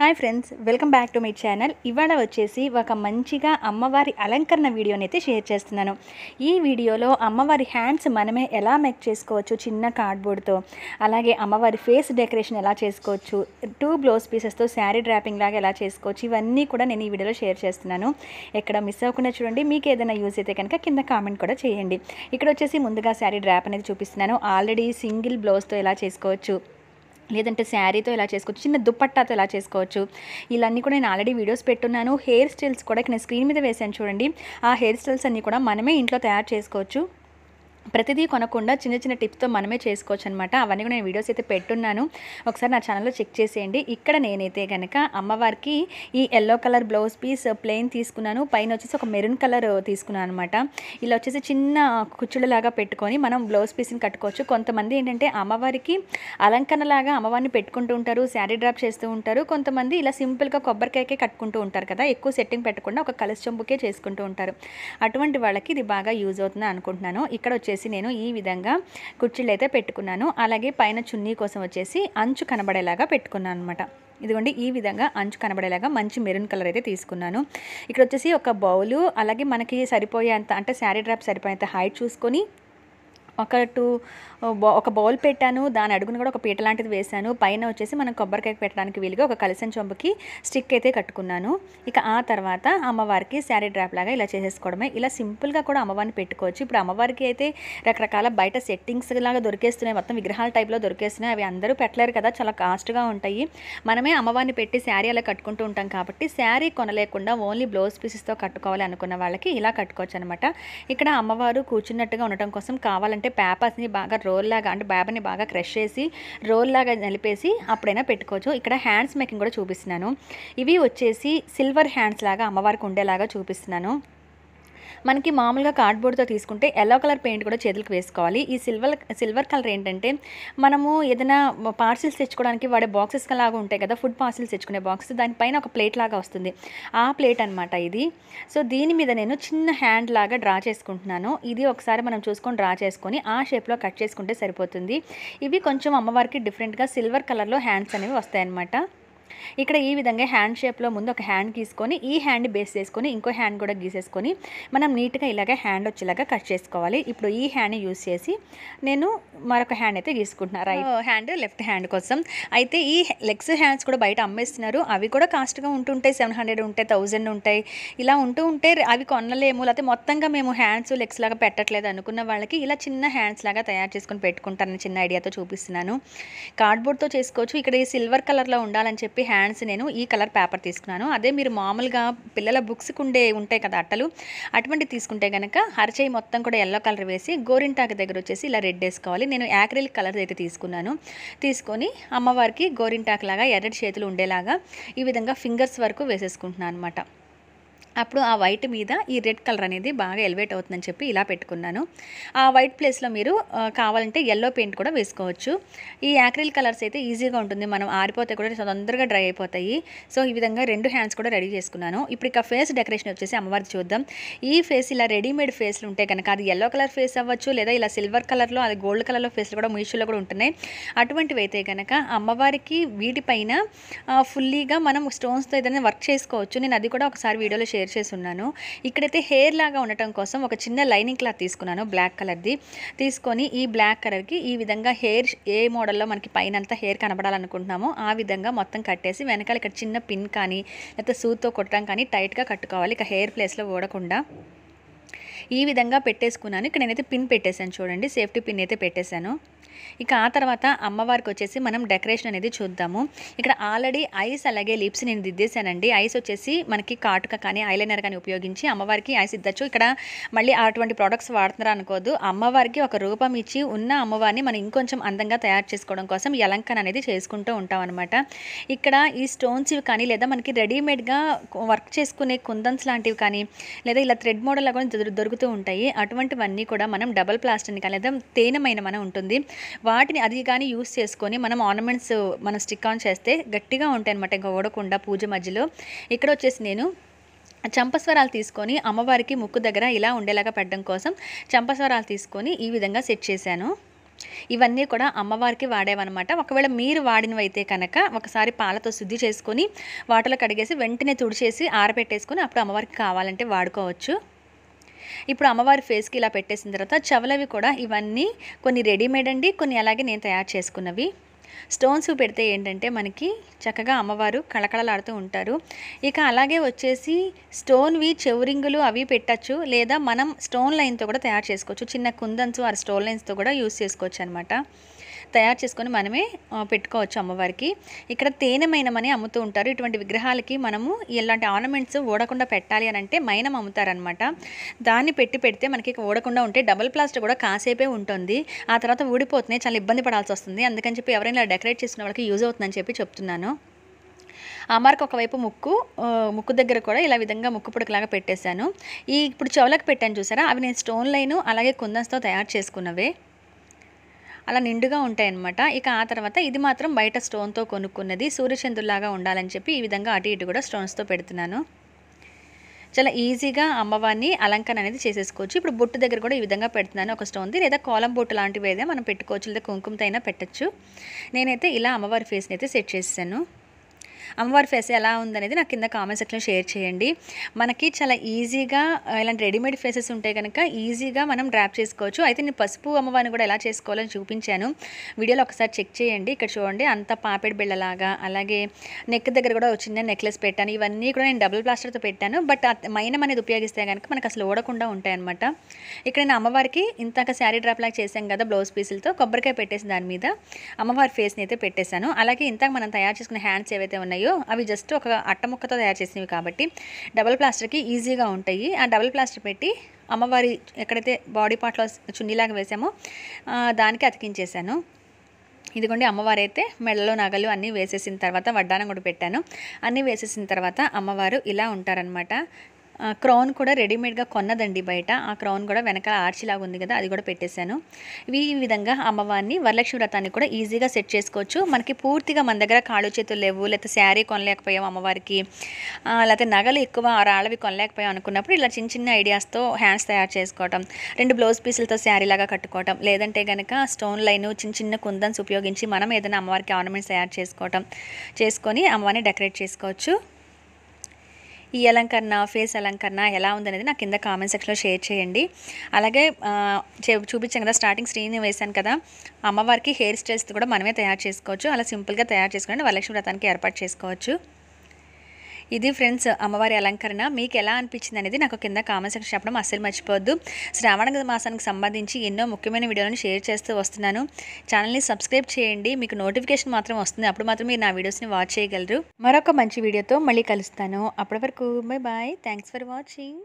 Hi friends, welcome back to my channel. ఇవాళ వచ్చేసి ఒక మంచిగా అమ్మవారి అలంకరణ వీడియోని అయితే షేర్ చేస్తున్నాను. ఈ వీడియోలో అమ్మవారి హ్యాండ్స్ మనమే ఎలా మేక్ చేసుకోవచ్చు చిన్న కార్డ్బోర్డ్తో, అలాగే అమ్మవారి ఫేస్ డెకరేషన్ ఎలా చేసుకోవచ్చు, 2 బ్లౌజ్ పీసెస్తో శారీ డ్రాపింగ్ లాగా ఎలా చేసుకోవచ్చు, ఇవన్నీ కూడా నేను ఈ వీడియోలో షేర్ చేస్తున్నాను. ఎక్కడ మిస్ అవ్వకుండా చూడండి. మీకు ఏదైనా యూజ్ అయితే కనుక కింద కామెంట్ కూడా చేయండి. ఇక్కడ వచ్చేసి ముందుగా శారీ డ్రాప్ అనేది చూపిస్తున్నాను. ఆల్రెడీ సింగిల్ బ్లౌజ్తో ఎలా చేసుకోవచ్చు, లేదంటే శారీతో ఎలా చేసుకోవచ్చు, చిన్న దుప్పట్టాతో ఎలా చేసుకోవచ్చు, ఇవన్నీ కూడా నేను ఆల్రెడీ వీడియోస్ పెట్టున్నాను. హెయిర్ స్టైల్స్ కూడా నేను స్క్రీన్ మీద వేసాను చూడండి. ఆ హెయిర్ స్టైల్స్ అన్నీ కూడా మనమే ఇంట్లో తయారు చేసుకోవచ్చు. ప్రతిదీ కొనకుండా చిన్న చిన్న టిప్స్తో మనమే చేసుకోవచ్చు అనమాట. అవన్నీ కూడా నేను వీడియోస్ అయితే పెట్టున్నాను. ఒకసారి నా ఛానల్లో చెక్ చేసేయండి. ఇక్కడ నేనైతే కనుక అమ్మవారికి ఈ yellow colour blouse piece plain తీసుకున్నాను. పైన వచ్చేసి ఒక మెరూన్ కలర్ తీసుకున్నాను అనమాట. ఇలా వచ్చేసి చిన్న కుచ్చుళ్ళలాగా పెట్టుకొని మనం బ్లౌజ్ పీస్ని కట్టుకోవచ్చు. కొంతమంది ఏంటంటే అమ్మవారికి అలంకరణలాగా అమ్మవారిని పెట్టుకుంటూ ఉంటారు, శారీ డ్రాప్ చేస్తూ ఉంటారు. కొంతమంది ఇలా సింపుల్గా కొబ్బరికాయకే కట్టుకుంటూ ఉంటారు కదా, ఎక్కువ సెట్టింగ్ పెట్టకుండా ఒక కలశ చెంబుకే చేసుకుంటూ ఉంటారు. అటువంటి వాళ్ళకి ఇది బాగా యూజ్ అవుతుంది అనుకుంటున్నాను. ఇక్కడ వచ్చేసి నేను ఈ విధంగా కుర్చీలు అయితే పెట్టుకున్నాను. అలాగే పైన చున్నీ కోసం వచ్చేసి అంచు కనబడేలాగా పెట్టుకున్నాను అనమాట. ఇదిగోండి, ఈ విధంగా అంచు కనబడేలాగా మంచి మెరూన్ కలర్ అయితే తీసుకున్నాను. ఇక్కడ వచ్చేసి ఒక బౌలు, అలాగే మనకి సరిపోయేంత అంటే శారీ డ్రాప్ సరిపోయేంత హైట్ చూసుకొని ఒక బౌల్ పెట్టాను. దాని అడుగున కూడా ఒక పీట లాంటిది వేశాను. పైన వచ్చేసి మనం కొబ్బరికాయ పెట్టడానికి వీలుగా ఒక కలశం చెంబుకి స్టిక్ అయితే కట్టుకున్నాను. ఇక ఆ తర్వాత అమ్మవారికి శారీ డ్రాప్ లాగా ఇలా చేసేసుకోవడమే. ఇలా సింపుల్గా కూడా అమ్మవారిని పెట్టుకోవచ్చు. ఇప్పుడు అమ్మవారికి అయితే రకరకాల బయట సెట్టింగ్స్ లాగా దొరికేస్తున్నాయి, మొత్తం విగ్రహాల టైప్లో దొరికేస్తున్నాయి. అవి అందరూ పెట్టలేరు కదా, చాలా కాస్ట్గా ఉంటాయి. మనమే అమ్మవారిని పెట్టి శారీ అలా కట్టుకుంటూ ఉంటాం కాబట్టి శారీ కొనలేకుండా ఓన్లీ బ్లౌజ్ పీసెస్తో కట్టుకోవాలి అనుకున్న వాళ్ళకి ఇలా కట్టుకోవచ్చు అనమాట. ఇక్కడ అమ్మవారు కూర్చున్నట్టుగా ఉండటం కోసం కావాలంటే పేపర్స్ని బాగా రోల్ లాగా, అంటే పేపర్ని బాగా క్రష్ చేసి రోల్ లాగా నలిపేసి అప్పుడైనా పెట్టుకోవచ్చు. ఇక్కడ హ్యాండ్స్ మేకింగ్ కూడా చూపిస్తున్నాను. ఇవి వచ్చేసి సిల్వర్ హ్యాండ్స్ లాగా అమ్మవారికి ఉండేలాగా చూపిస్తున్నాను. మనకి మామూలుగా కార్డ్బోర్డ్తో తీసుకుంటే ఎల్లో కలర్ పెయింట్ కూడా చేతులకు వేసుకోవాలి. ఈ సిల్వర్ కలర్ ఏంటంటే మనము ఏదైనా పార్సిల్స్ తెచ్చుకోవడానికి వాడే బాక్సెస్ లాగా ఉంటాయి కదా, ఫుడ్ పార్సిల్స్ తెచ్చుకునే బాక్స్, దానిపైన ఒక ప్లేట్ లాగా వస్తుంది. ఆ ప్లేట్ అనమాట ఇది. సో దీని మీద నేను చిన్న హ్యాండ్ లాగా డ్రా చేసుకుంటున్నాను. ఇది ఒకసారి మనం చూసుకొని డ్రా చేసుకొని ఆ షేప్లో కట్ చేసుకుంటే సరిపోతుంది. ఇవి కొంచెం అమ్మవారికి డిఫరెంట్గా సిల్వర్ కలర్లో హ్యాండ్స్ అనేవి వస్తాయన్నమాట. ఇక్కడ ఈ విధంగా హ్యాండ్ షేప్లో ముందు ఒక హ్యాండ్ గీసుకొని ఈ హ్యాండ్ బేస్ చేసుకొని ఇంకో హ్యాండ్ కూడా గీసేసుకొని మనం నీట్గా ఇలాగ హ్యాండ్ వచ్చేలాగా కట్ చేసుకోవాలి. ఇప్పుడు ఈ హ్యాండ్ని యూజ్ చేసి నేను మరొక హ్యాండ్ అయితే గీసుకుంటున్నాను, రైట్ హ్యాండ్ లెఫ్ట్ హ్యాండ్ కోసం. అయితే ఈ లెగ్స్ హ్యాండ్స్ కూడా బయట అమ్మేస్తున్నారు. అవి కూడా కాస్ట్గా ఉంటుంటాయి, 700 ఉంటాయి, 1000 ఉంటాయి. ఇలా ఉంటే అవి కొనలేము, లేకపోతే మొత్తంగా మేము హ్యాండ్స్ లెగ్స్ లాగా పెట్టట్లేదు అనుకున్న వాళ్ళకి ఇలా చిన్న హ్యాండ్స్ లాగా తయారు చేసుకొని పెట్టుకుంటారని చిన్న ఐడియాతో చూపిస్తున్నాను. కార్డ్బోర్డ్తో చేసుకోవచ్చు. ఇక్కడ ఈ సిల్వర్ కలర్లో ఉండాలని చెప్పి హ్యాండ్స్ నేను ఈ కలర్ పేపర్ తీసుకున్నాను. అదే మీరు మామూలుగా పిల్లల బుక్స్కి ఉంటాయి కదా అట్టలు, అటువంటి తీసుకుంటే కనుక అరచేయి మొత్తం కూడా ఎల్లో కలర్ వేసి గోరింటాకు దగ్గర వచ్చేసి ఇలా రెడ్ వేసుకోవాలి. నేను యాక్రిలిక్ కలర్ అయితే తీసుకొని అమ్మవారికి గోరింటాకు లాగా ఎర్రటి చేతులు ఉండేలాగా ఈ విధంగా ఫింగర్స్ వరకు వేసేసుకుంటున్నాను అనమాట. అప్పుడు ఆ వైట్ మీద ఈ రెడ్ కలర్ అనేది బాగా ఎలివేట్ అవుతుందని చెప్పి ఇలా పెట్టుకున్నాను. ఆ వైట్ ప్లేస్లో మీరు కావాలంటే ఎల్లో పెయింట్ కూడా వేసుకోవచ్చు. ఈ యాక్రిల్ కలర్స్ అయితే ఈజీగా ఉంటుంది, మనం ఆరిపోతే కూడా తొందరగా డ్రై అయిపోతాయి. సో ఈ విధంగా 2 హ్యాండ్స్ కూడా రెడీ చేసుకున్నాను. ఇప్పుడు ఇక ఫేస్ డెకరేషన్ వచ్చేసి అమ్మవారికి చూద్దాం. ఈ ఫేస్ ఇలా రెడీమేడ్ ఫేస్లు ఉంటాయి కనుక, అది ఎల్లో కలర్ ఫేస్ అవ్వచ్చు, లేదా ఇలా సిల్వర్ కలర్లో, అది గోల్డ్ కలర్లో ఫేస్లు కూడా మీషోలో కూడా ఉంటున్నాయి. అటువంటివి అయితే కనుక అమ్మవారికి వీటిపైన ఫుల్లీగా మనం స్టోన్స్తో ఏదైనా వర్క్ చేసుకోవచ్చు. నేను అది కూడా ఒకసారి వీడియోలో షేర్ చేసి ఉన్నాను. ఇక్కడైతే హెయిర్ లాగా ఉండటం కోసం ఒక చిన్న లైనింగ్ క్లాత్ తీసుకున్నాను, బ్లాక్ కలర్ది. తీసుకొని ఈ బ్లాక్ కలర్కి ఈ విధంగా హెయిర్ ఏ మోడల్లో మనకి పైన అంతా హెయిర్ కనబడాలనుకుంటున్నామో ఆ విధంగా మొత్తం కట్టేసి వెనకాల ఇక్కడ చిన్న పిన్ కానీ లేకపోతే సూత్తో కొట్టడం కానీ టైట్గా కట్టుకోవాలి, ఇక హెయిర్ ప్లేస్లో ఊడకుండా. ఈ విధంగా పెట్టేసుకున్నాను. ఇక్కడ నేనైతే పిన్ పెట్టేశాను చూడండి, సేఫ్టీ పిన్ అయితే పెట్టేశాను. ఇక ఆ తర్వాత అమ్మవారికి వచ్చేసి మనం డెకరేషన్ అనేది చూద్దాము. ఇక్కడ ఆల్రెడీ ఐస్ అలాగే లిప్స్ నేను దిద్దేశానండి. ఐస్ వచ్చేసి మనకి కాటుక కానీ ఐలైనర్ కానీ ఉపయోగించి అమ్మవారికి ఐస్ ఇద్దచ్చు. ఇక్కడ మళ్ళీ అటువంటి ప్రోడక్ట్స్ వాడుతున్నారు అనుకోదు. అమ్మవారికి ఒక రూపం ఇచ్చి ఉన్న అమ్మవారిని మనం ఇంకొంచెం అందంగా తయారు చేసుకోవడం కోసం ఈ అలంకరణ అనేది చేసుకుంటూ ఉంటాం అనమాట. ఇక్కడ ఈ స్టోన్స్ ఇవి కానీ, లేదా మనకి రెడీమేడ్గా వర్క్ చేసుకునే కుందన్స్ లాంటివి కానీ, లేదా ఇలా థ్రెడ్ మోడల్ కూడా దొరుకుతూ ఉంటాయి. అటువంటివన్నీ కూడా మనం డబల్ ప్లాస్టర్ని కానీ లేదా తేనెమైన మన ఉంటుంది, వాటిని అది కానీ యూస్ చేసుకొని మనం ఆర్నమెంట్స్ మనం స్టిక్ ఆన్ చేస్తే గట్టిగా ఉంటాయి అనమాట, ఇంకా ఓడకుండా పూజ మధ్యలో. ఇక్కడ వచ్చేసి నేను చంపస్వరాలు తీసుకొని అమ్మవారికి ముక్కు దగ్గర ఇలా ఉండేలాగా పెట్టడం కోసం చంపస్వరాలు తీసుకొని ఈ విధంగా సెట్ చేశాను. ఇవన్నీ కూడా అమ్మవారికి వాడేవన్నమాట. ఒకవేళ మీరు వాడినవైతే కనుక ఒకసారి పాలతో శుద్ధి చేసుకొని వాటర్లో కడిగేసి వెంటనే తుడిచేసి ఆరబెట్టేసుకొని అప్పుడు అమ్మవారికి కావాలంటే వాడుకోవచ్చు. ఇప్పుడు అమ్మవారి ఫేస్కి ఇలా పెట్టేసిన తర్వాత చెవులవి కూడా ఇవన్నీ కొన్ని రెడీమేడ్ అండి, కొన్ని అలాగే నేను తయారు చేసుకున్నవి. స్టోన్స్ పెడితే ఏంటంటే మనకి చక్కగా అమ్మవారు కళకళలాడుతూ ఉంటారు. ఇక అలాగే వచ్చేసి స్టోన్వి చెవురింగులు అవి పెట్టచ్చు, లేదా మనం స్టోన్ లైన్తో కూడా తయారు చేసుకోవచ్చు. చిన్న కుందన్స్ ఆ స్టోన్ లైన్స్తో కూడా యూస్ చేసుకోవచ్చు అనమాట. తయారు చేసుకొని మనమే పెట్టుకోవచ్చు అమ్మవారికి. ఇక్కడ తేనె మైనమని అమ్ముతూ ఉంటారు. ఇటువంటి విగ్రహాలకి మనము ఇలాంటి ఆర్నమెంట్స్ ఓడకుండా పెట్టాలి అని అంటే మైనం అమ్ముతారనమాట. దాన్ని పెడితే మనకి ఓడకుండా ఉంటే డబుల్ ప్లాస్టర్ కూడా కాసేపే ఉంటుంది, ఆ తర్వాత ఊడిపోతున్నాయి, చాలా ఇబ్బంది పడాల్సి వస్తుంది. అందుకని చెప్పి ఎవరైనా డెకరేట్ చేసుకునే వాళ్ళకి యూజ్ అవుతుందని చెప్పి చెప్తున్నాను. అమ్మవారికి ఒకవైపు ముక్కు దగ్గర కూడా ఇలా విధంగా ముక్కు పుడకలాగా పెట్టేశాను. ఇప్పుడు చెవులకు పెట్టాను చూసారా, అవి నేను స్టోన్ లైను అలాగే కుందన్స్తో తయారు చేసుకున్నవే, అలా నిండుగా ఉంటాయన్నమాట. ఇక ఆ తర్వాత ఇది మాత్రం బయట స్టోన్తో కొనుక్కున్నది, సూర్యచంద్రులాగా ఉండాలని చెప్పి ఈ విధంగా అటు ఇటు కూడా స్టోన్స్తో పెడుతున్నాను. చాలా ఈజీగా అమ్మవారిని అలంకరణ అనేది చేసేసుకోవచ్చు. ఇప్పుడు బొట్టు దగ్గర కూడా ఈ విధంగా పెడుతున్నాను ఒక స్టోన్ది, లేదా కోలం బొట్టు లాంటివి ఏదైనా మనం పెట్టుకోవచ్చు, లేదా కుంకుమతో అయినా పెట్టచ్చు. నేనైతే ఇలా అమ్మవారి ఫేస్ని అయితే సెట్ చేసాను. అమ్మవారి ఫేస్ ఎలా ఉందనేది నాకు కింద కామెంట్ సెక్షన్లో షేర్ చేయండి. మనకి చాలా ఈజీగా ఇలాంటి రెడీమేడ్ ఫేసెస్ ఉంటే కనుక ఈజీగా మనం డ్రాప్ చేసుకోవచ్చు. అయితే నేను పసుపు అమ్మవారిని కూడా ఎలా చేసుకోవాలని చూపించాను, వీడియోలో ఒకసారి చెక్ చేయండి. ఇక్కడ చూడండి, అంత పాపెడ్ బిళ్ళలాగా, అలాగే నెక్ దగ్గర కూడా చిన్న నెక్లెస్ పెట్టాను. ఇవన్నీ కూడా నేను డబుల్ ప్లాస్టర్తో పెట్టాను, బట్ మైనం అనేది ఉపయోగిస్తే కనుక మనకు అసలు ఓడకుండా ఉంటాయన్నమాట. ఇక్కడ నేను అమ్మవారికి ఇంతక శారీ డ్రాప్ లాగా చేశాం కదా బ్లౌజ్ పీసులతో, కొబ్బరికాయ పెట్టేసి దాని మీద అమ్మవారి ఫేస్ని అయితే పెట్టేశాను. అలాగే ఇంతకు మనం తయారు చేసుకున్న హ్యాండ్స్ ఏవైతే ఉన్నాయో అవి జస్ట్ ఒక అట్టముక్కతో తయారు చేసినవి కాబట్టి డబుల్ ప్లాస్టర్కి ఈజీగా ఉంటాయి. ఆ డబుల్ ప్లాస్టర్ పెట్టి అమ్మవారి ఎక్కడైతే బాడీ పార్ట్లో చున్నీలాగా వేసామో దానికి అతికించేశాను. ఇదిగోండి, అమ్మవారు అయితే మెడలో నగలు అన్నీ వేసేసిన తర్వాత వడ్డానం కూడా పెట్టాను. అన్నీ వేసేసిన తర్వాత అమ్మవారు ఇలా ఉంటారనమాట. క్రౌన్ కూడా రెడీమేడ్గా కొన్నదండి బయట. ఆ క్రౌన్ కూడా వెనకాల ఆర్చిలాగా ఉంది కదా, అది కూడా పెట్టేశాను. ఈ విధంగా అమ్మవారిని వరలక్ష్మి వ్రతాన్ని కూడా ఈజీగా సెట్ చేసుకోవచ్చు. మనకి పూర్తిగా మన దగ్గర కాళ్ళు చేతులు లేవు, లేకపోతే శారీ కొనలేకపోయాం అమ్మవారికి, లేకపోతే నగలు ఎక్కువ రాళ్ళవి కొనలేకపోయాం అనుకున్నప్పుడు ఇలా చిన్న చిన్న ఐడియాస్తో హ్యాండ్స్ తయారు చేసుకోవటం, 2 బ్లౌజ్ పీసులతో శారీలాగా కట్టుకోవటం, లేదంటే కనుక స్టోన్ లైన్ చిన్న చిన్న కుందన్స్ ఉపయోగించి మనం ఏదైనా అమ్మవారికి ఆర్నమెంట్స్ తయారు చేసుకొని అమ్మవారిని డెకరేట్ చేసుకోవచ్చు. ఈ అలంకరణ, ఫేస్ అలంకరణ ఎలా ఉందనేది నాకు కింద కామెంట్ సెక్షన్లో షేర్ చేయండి. అలాగే చూపించాను కదా, స్టార్టింగ్ స్క్రీన్ వేశాను కదా, అమ్మవారికి హెయిర్ స్టైల్స్ కూడా మనమే తయారు చేసుకోవచ్చు. అలా సింపుల్గా తయారు చేసుకుని వరలక్ష్మి వ్రతానికి ఏర్పాటు చేసుకోవచ్చు. ఇది ఫ్రెండ్స్ అమ్మవారి అలంకరణ. మీకు ఎలా అనిపించింది అనేది నాకు కింద కామెంట్ సెక్షన్ చెప్పడం అస్సలు మర్చిపోవద్దు. శ్రావణ మాసానికి సంబంధించి ఎన్నో ముఖ్యమైన వీడియోలను షేర్ చేస్తూ వస్తున్నాను. ఛానల్ని సబ్స్క్రైబ్ చేయండి, మీకు నోటిఫికేషన్ మాత్రం వస్తుంది, అప్పుడు మాత్రం మీరు నా వీడియోస్ని వాచ్ చేయగలరు. మరొక మంచి వీడియోతో మళ్ళీ కలుస్తాను. అప్పటి వరకు bye bye. Thanks for watching.